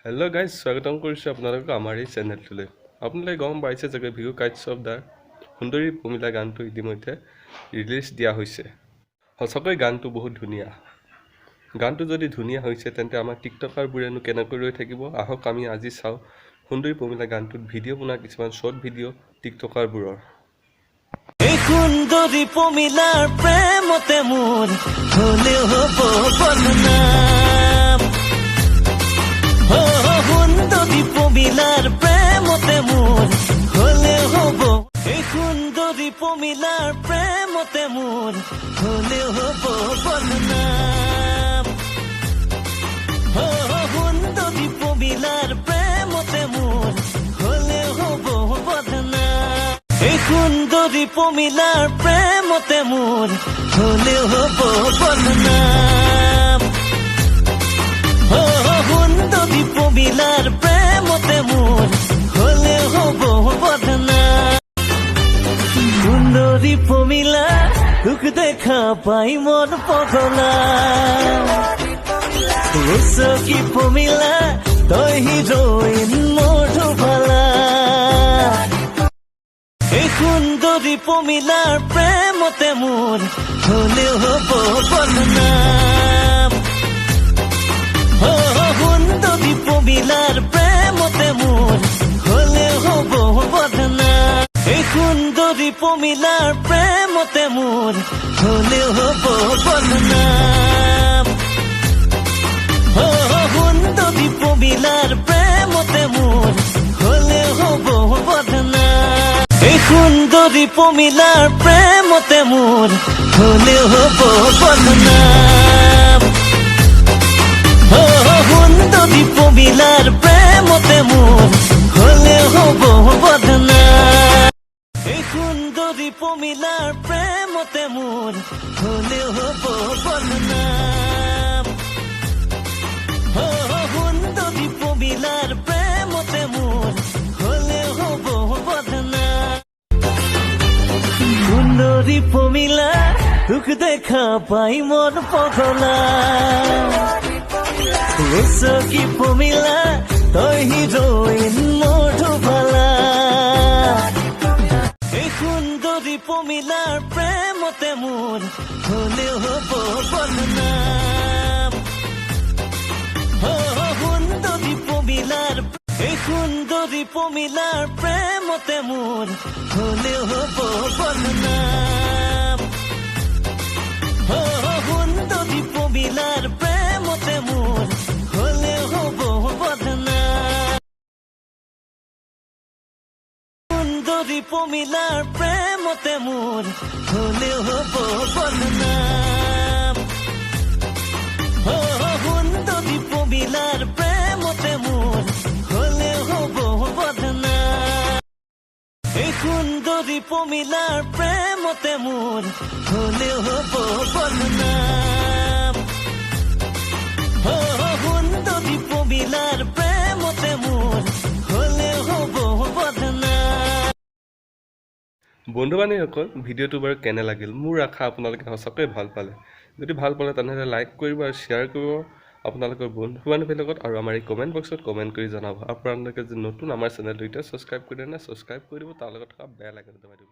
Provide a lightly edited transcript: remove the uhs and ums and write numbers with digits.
Hello guys, স্বাগতম কৰিছো আপোনালোকক আমাৰ এই চেনেলটোলৈ। আপোনালোকে গম পাইছে যে ভিউ কাইটছ অফ দা সুন্দৰী পমিলা গানটো ইতিমধ্যে ৰিলিজ দিয়া হৈছে। সঁচাকৈ গানটো বহুত ধুনীয়া। গানটো যদি ধুনীয়া হৈছে তেন্তে আমাৰ টিকটকাৰবোৰেনো কেনেকৈ ৰৈ থাকিব? আহক আমি আজি চাওঁ সুন্দৰী পমিলা গানটোত ভিডিঅ' বনোৱা কিছুমান শৰ্ট ভিডিঅ' টিকটকাৰবোৰৰ। এই সুন্দৰী পমিলাৰ প্ৰেমতে মোৰ হলেও হ'ব বদনাম। সুন্দৰী পমিলাৰ প্ৰেমতে মোৰ হলেও হ'ব। এই সুন্দৰী পমিলাৰ প্ৰেমতে মোৰ হলেও হ'ব বদনাম। সুন্দৰী পমিলাৰ প্ৰেমতে মোৰ হলেও হ'ব বদনাম। এই সুন্দৰী পমিলাৰ প্ৰেমতে মোৰ হলেও হ'ব বদনাম। সুন্দৰী পমিলাৰ প্ৰেমতে মোৰ হলেও হ'ব বদনাম। সুন্দৰী পমিলা তোক দেখা পাই মন পগলা। কি পমিলা তই হিৰোইন মোৰ ধুবালা। এই সুন্দৰী পমিলাৰ প্ৰেমতে মোৰ হলেও হ'ব বদনাম। সুন্দৰী পমিলাৰ প্ৰেমতে মোৰ হলেও হ'ব বদনাম। এই সুন্দৰী পমিলাৰ প্ৰেমতে মোৰ হলেও হ'ব বদনাম। সুন্দৰী পমিলাৰ প্ৰেমতে মোৰ হলেও হ'ব বদনাম। এই সুন্দৰী পমিলাৰ প্ৰেমতে মোৰ হলেও হ'ব বদনাম। সুন্দৰী পমিলাৰ প্ৰেমতে মোৰ হলেও হ'ব বদনাম। এই সুন্দৰী পমিলাৰ প্ৰেমতে মোৰ হলেও হ'ব বদনাম। সুন্দৰী পমিলাৰ প্ৰেমতে মোৰ হলেও হ'ব বদনাম। সুন্দৰী পমিলা তোক দেখা পাই মন পগলা। কি পমিলা তই হিৰোইন মোৰ ধুবালা। এই সুন্দৰী পমিলাৰ প্ৰেমতে মোৰ হলেও হ'ব বদনাম। সুন্দৰী পমিলাৰ এই সুন্দৰী পমিলাৰ প্ৰেমতে মোৰ হলেও হ'ব বদনাম। সুন্দৰী পমিলাৰ প্ৰেমতে মোৰ হলেও হ'ব বদনাম। সুন্দৰী পমিলাৰ প্ৰেমতে মোৰ হলেও হ'ব বদনাম। সুন্দৰী পমিলাৰ প্ৰেমতে মোৰ হলেও হ'ব বদনাম। এই সুন্দৰী পমিলাৰ প্ৰেমতে মোৰ হলেও হ'ব বদনাম। সুন্দৰী পমিলাৰ প্ৰেমতে মোৰ হলেও হ'ব বদনাম। বন্ধু বান্ধৱীসকল, ভিডিঅ'টো বাৰু কেনে লাগিল? মোৰ আশা আপোনালোকে সঁচাকৈ ভাল পালে। যদি ভাল পালে তেনেহ'লে লাইক কৰিব আৰু শ্বেয়াৰ কৰিব আপোনালোকৰ বন্ধু বান্ধৱীৰ লগত, আৰু আমাৰ এই কমেণ্ট বক্সত কমেণ্ট কৰি জনাব। আপোনালোকে যে নতুন আমাৰ চেনেলটো এতিয়া ছাবস্ক্ৰাইব কৰি দিয়া নাই, ছাবস্ক্ৰাইব কৰি দিব, তাৰ লগত থকা বেল আইকনটো দবাই দিব।